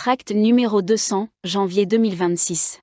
Entracte numéro 200, janvier 2026.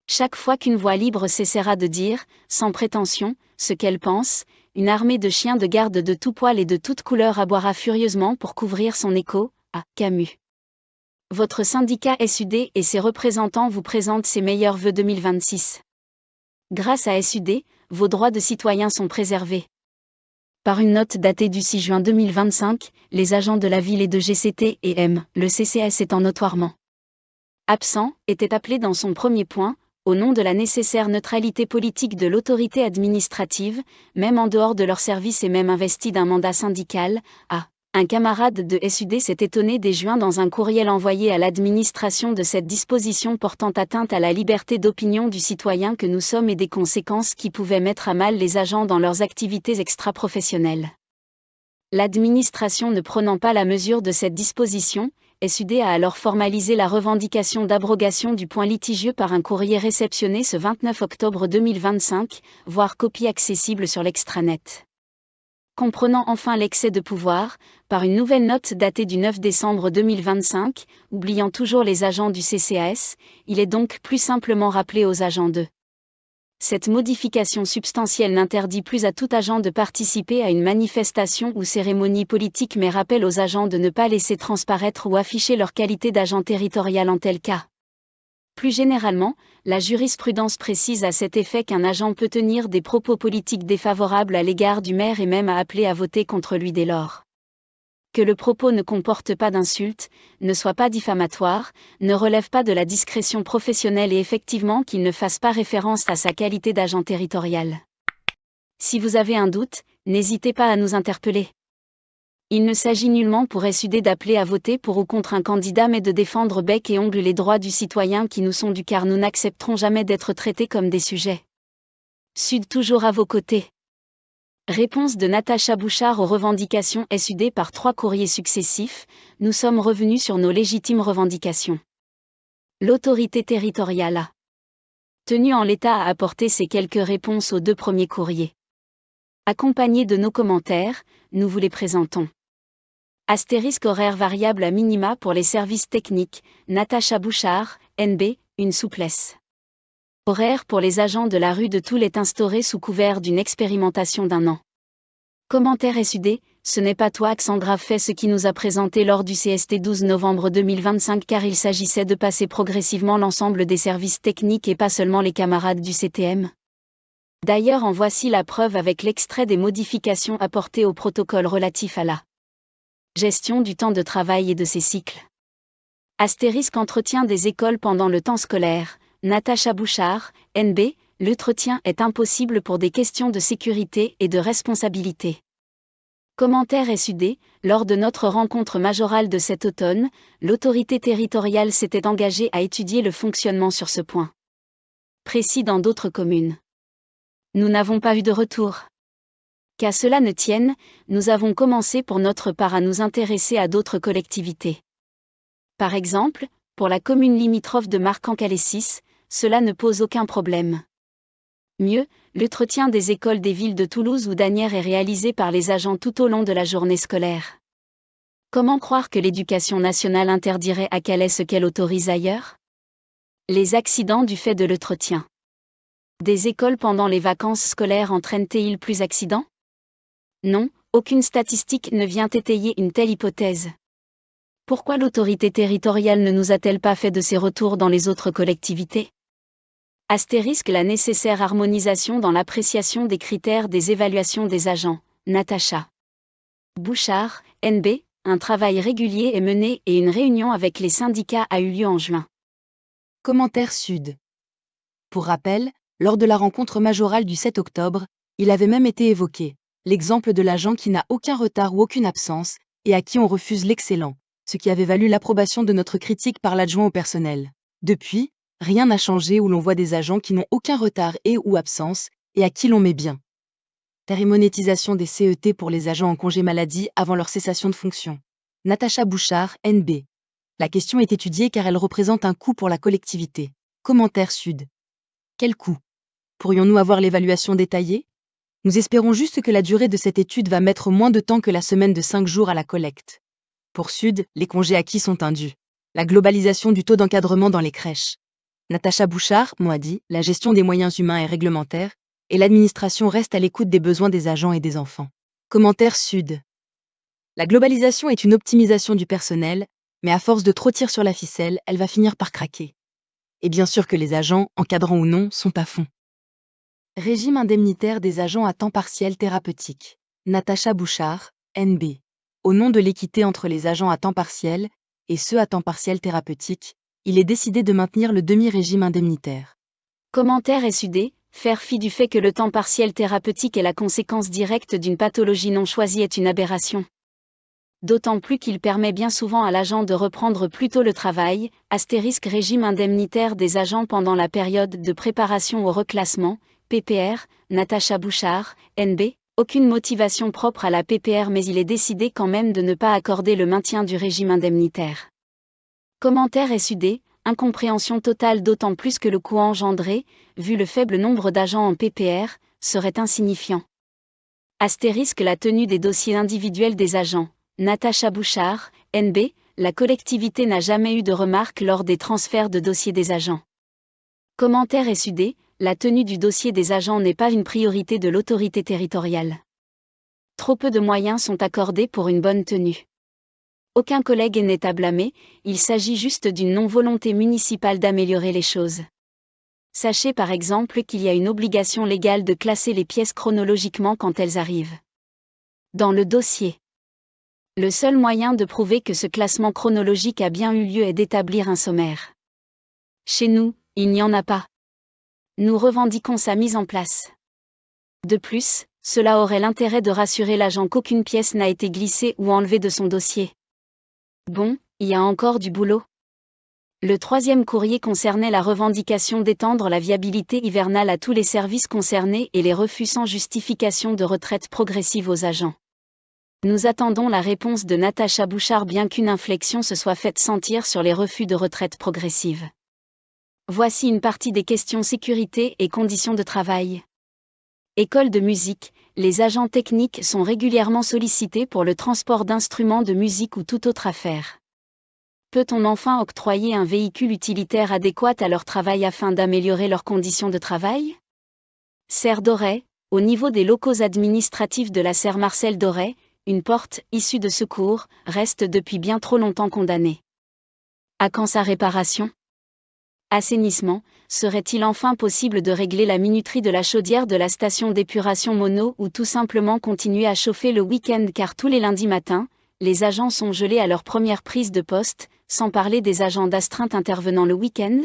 Chaque fois qu'une voix libre cessera de dire, sans prétention, ce qu'elle pense, une armée de chiens de garde de tout poil et de toute couleur aboiera furieusement pour couvrir son écho. À Camus. Votre syndicat SUD et ses représentants vous présentent ses meilleurs vœux 2026. Grâce à SUD, vos droits de citoyen sont préservés. Par une note datée du 6 juin 2025, les agents de la ville et de GCT et M, le CCS étant notoirement absents, étaient appelés dans son premier point, au nom de la nécessaire neutralité politique de l'autorité administrative, même en dehors de leur service et même investi d'un mandat syndical, à un camarade de SUD s'est étonné dès juin dans un courriel envoyé à l'administration de cette disposition portant atteinte à la liberté d'opinion du citoyen que nous sommes et des conséquences qui pouvaient mettre à mal les agents dans leurs activités extra-professionnelles. L'administration ne prenant pas la mesure de cette disposition, SUD a alors formalisé la revendication d'abrogation du point litigieux par un courrier réceptionné ce 29 octobre 2025, voire copie accessible sur l'extranet. Comprenant enfin l'excès de pouvoir, par une nouvelle note datée du 9 décembre 2025, oubliant toujours les agents du CCAS, il est donc plus simplement rappelé aux agents de cette modification substantielle n'interdit plus à tout agent de participer à une manifestation ou cérémonie politique mais rappelle aux agents de ne pas laisser transparaître ou afficher leur qualité d'agent territorial en tel cas. Plus généralement, la jurisprudence précise à cet effet qu'un agent peut tenir des propos politiques défavorables à l'égard du maire et même à appeler à voter contre lui dès lors que le propos ne comporte pas d'insulte, ne soit pas diffamatoire, ne relève pas de la discrétion professionnelle et effectivement qu'il ne fasse pas référence à sa qualité d'agent territorial. Si vous avez un doute, n'hésitez pas à nous interpeller. Il ne s'agit nullement pour SUD d'appeler à voter pour ou contre un candidat mais de défendre bec et ongles les droits du citoyen qui nous sont dus car nous n'accepterons jamais d'être traités comme des sujets. SUD toujours à vos côtés. Réponse de Natacha Bouchard aux revendications SUD par 3 courriers successifs, nous sommes revenus sur nos légitimes revendications. L'autorité territoriale a tenu en l'état à apporter ces quelques réponses aux 2 premiers courriers. Accompagnés de nos commentaires, nous vous les présentons. Astérisque horaire variable à minima pour les services techniques, Natacha Bouchard, NB, une souplesse. Horaire pour les agents de la rue de Toul est instauré sous couvert d'une expérimentation d'1 an. Commentaire SUD, ce n'est pas toi accent grave fait ce qui nous a présenté lors du CST 12 novembre 2025 car il s'agissait de passer progressivement l'ensemble des services techniques et pas seulement les camarades du CTM. D'ailleurs en voici la preuve avec l'extrait des modifications apportées au protocole relatif à la gestion du temps de travail et de ses cycles. Astérisque entretien des écoles pendant le temps scolaire. Natacha Bouchard, NB, l'entretien est impossible pour des questions de sécurité et de responsabilité. Commentaire SUD, lors de notre rencontre majorale de cet automne, l'autorité territoriale s'était engagée à étudier le fonctionnement sur ce point précis dans d'autres communes. Nous n'avons pas eu de retour. Qu'à cela ne tienne, nous avons commencé pour notre part à nous intéresser à d'autres collectivités. Par exemple, pour la commune limitrophe de Marcan-Calais-6, cela ne pose aucun problème. Mieux, l'entretien des écoles des villes de Toulouse ou d'Asnières est réalisé par les agents tout au long de la journée scolaire. Comment croire que l'éducation nationale interdirait à Calais ce qu'elle autorise ailleurs ? Les accidents du fait de l'entretien des écoles pendant les vacances scolaires entraînent-ils plus d'accidents ? Non, aucune statistique ne vient étayer une telle hypothèse. Pourquoi l'autorité territoriale ne nous a-t-elle pas fait de ses retours dans les autres collectivités ? Astérisque la nécessaire harmonisation dans l'appréciation des critères des évaluations des agents, Natacha Bouchard, NB, un travail régulier est mené et une réunion avec les syndicats a eu lieu en juin. Commentaire SUD. Pour rappel, lors de la rencontre majorale du 7 octobre, il avait même été évoqué l'exemple de l'agent qui n'a aucun retard ou aucune absence, et à qui on refuse l'excellent, ce qui avait valu l'approbation de notre critique par l'adjoint au personnel. Depuis, rien n'a changé où l'on voit des agents qui n'ont aucun retard et ou absence, et à qui l'on met bien. Monétisation des CET pour les agents en congé maladie avant leur cessation de fonction. Natacha Bouchard, NB. La question est étudiée car elle représente un coût pour la collectivité. Commentaire SUD. Quel coût ? Pourrions-nous avoir l'évaluation détaillée ? Nous espérons juste que la durée de cette étude va mettre moins de temps que la semaine de 5 jours à la collecte. Pour SUD, les congés acquis sont indus. La globalisation du taux d'encadrement dans les crèches. Natacha Bouchard, dit, la gestion des moyens humains est réglementaire, et l'administration reste à l'écoute des besoins des agents et des enfants. Commentaire Sud. La globalisation est une optimisation du personnel, mais à force de trop tirer sur la ficelle, elle va finir par craquer. Et bien sûr que les agents, encadrants ou non, sont à fond. Régime indemnitaire des agents à temps partiel thérapeutique. Natacha Bouchard, NB. Au nom de l'équité entre les agents à temps partiel et ceux à temps partiel thérapeutique, il est décidé de maintenir le demi-régime indemnitaire. Commentaire SUD, faire fi du fait que le temps partiel thérapeutique est la conséquence directe d'une pathologie non choisie est une aberration. D'autant plus qu'il permet bien souvent à l'agent de reprendre plus tôt le travail, régime indemnitaire des agents pendant la période de préparation au reclassement, PPR, Natacha Bouchard, NB, aucune motivation propre à la PPR mais il est décidé quand même de ne pas accorder le maintien du régime indemnitaire. Commentaire SUD, incompréhension totale d'autant plus que le coût engendré, vu le faible nombre d'agents en PPR, serait insignifiant. La tenue des dossiers individuels des agents. Natacha Bouchard, NB, la collectivité n'a jamais eu de remarques lors des transferts de dossiers des agents. Commentaire SUD, la tenue du dossier des agents n'est pas une priorité de l'autorité territoriale. Trop peu de moyens sont accordés pour une bonne tenue. Aucun collègue n'est à blâmer, il s'agit juste d'une non-volonté municipale d'améliorer les choses. Sachez par exemple qu'il y a une obligation légale de classer les pièces chronologiquement quand elles arrivent dans le dossier. Le seul moyen de prouver que ce classement chronologique a bien eu lieu est d'établir un sommaire. Chez nous, il n'y en a pas. Nous revendiquons sa mise en place. De plus, cela aurait l'intérêt de rassurer l'agent qu'aucune pièce n'a été glissée ou enlevée de son dossier. Bon, il y a encore du boulot. Le troisième courrier concernait la revendication d'étendre la viabilité hivernale à tous les services concernés et les refus sans justification de retraite progressive aux agents. Nous attendons la réponse de Natacha Bouchard bien qu'une inflexion se soit faite sentir sur les refus de retraite progressive. Voici une partie des questions sécurité et conditions de travail. École de musique, les agents techniques sont régulièrement sollicités pour le transport d'instruments de musique ou toute autre affaire. Peut-on enfin octroyer un véhicule utilitaire adéquat à leur travail afin d'améliorer leurs conditions de travail? Serre d'Auray, au niveau des locaux administratifs de la serre Marcel d'Auray, une porte, issue de secours, reste depuis bien trop longtemps condamnée. À quand sa réparation? Assainissement, serait-il enfin possible de régler la minuterie de la chaudière de la station d'épuration Mono ou tout simplement continuer à chauffer le week-end car tous les lundis matins, les agents sont gelés à leur première prise de poste, sans parler des agents d'astreinte intervenant le week-end?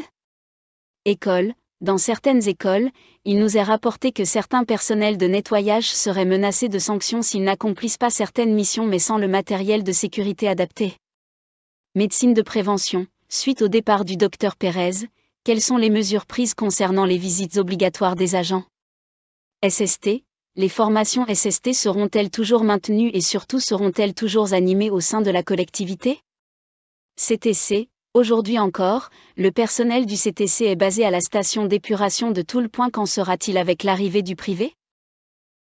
École. Dans certaines écoles, il nous est rapporté que certains personnels de nettoyage seraient menacés de sanctions s'ils n'accomplissent pas certaines missions mais sans le matériel de sécurité adapté. Médecine de prévention, suite au départ du Dr Pérez, quelles sont les mesures prises concernant les visites obligatoires des agents? SST, les formations SST seront-elles toujours maintenues et surtout seront-elles toujours animées au sein de la collectivité? CTC. Aujourd'hui encore, le personnel du CTC est basé à la station d'épuration de Toulpoint. Qu'en sera-t-il avec l'arrivée du privé?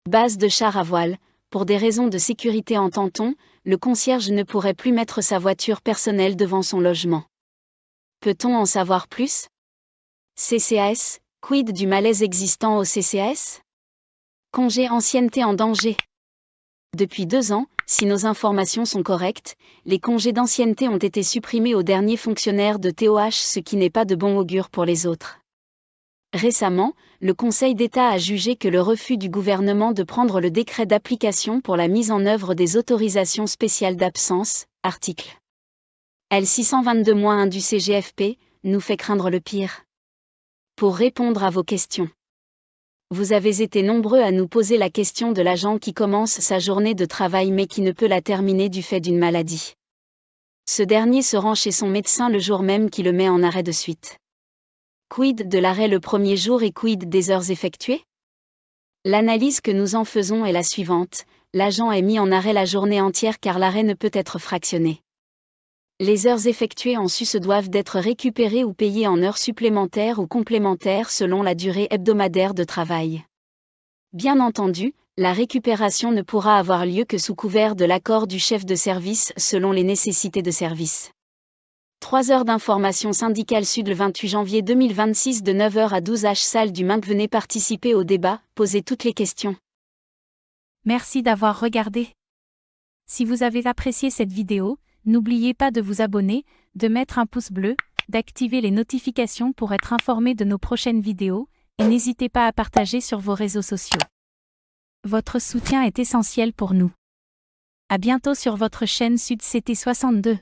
Base de char à voile. Pour des raisons de sécurité entend-on, le concierge ne pourrait plus mettre sa voiture personnelle devant son logement. Peut-on en savoir plus? CCAS, quid du malaise existant au CCAS? Congé ancienneté en danger. Depuis 2 ans, si nos informations sont correctes, les congés d'ancienneté ont été supprimés aux derniers fonctionnaires de TOH, ce qui n'est pas de bon augure pour les autres. Récemment, le Conseil d'État a jugé que le refus du gouvernement de prendre le décret d'application pour la mise en œuvre des autorisations spéciales d'absence, article L 622-1 du CGFP, nous fait craindre le pire. Pour répondre à vos questions. Vous avez été nombreux à nous poser la question de l'agent qui commence sa journée de travail mais qui ne peut la terminer du fait d'une maladie. Ce dernier se rend chez son médecin le jour même qui le met en arrêt de suite. Quid de l'arrêt le premier jour et quid des heures effectuées? L'analyse que nous en faisons est la suivante, l'agent est mis en arrêt la journée entière car l'arrêt ne peut être fractionné. Les heures effectuées en sus doivent être récupérées ou payées en heures supplémentaires ou complémentaires selon la durée hebdomadaire de travail. Bien entendu, la récupération ne pourra avoir lieu que sous couvert de l'accord du chef de service selon les nécessités de service. 3 heures d'information syndicale Sud le 28 janvier 2026 de 9 h à 12 h salle du MINC. Venez participer au débat, posez toutes les questions. Merci d'avoir regardé. Si vous avez apprécié cette vidéo, n'oubliez pas de vous abonner, de mettre un pouce bleu, d'activer les notifications pour être informé de nos prochaines vidéos, et n'hésitez pas à partager sur vos réseaux sociaux. Votre soutien est essentiel pour nous. À bientôt sur votre chaîne Sud CT 62.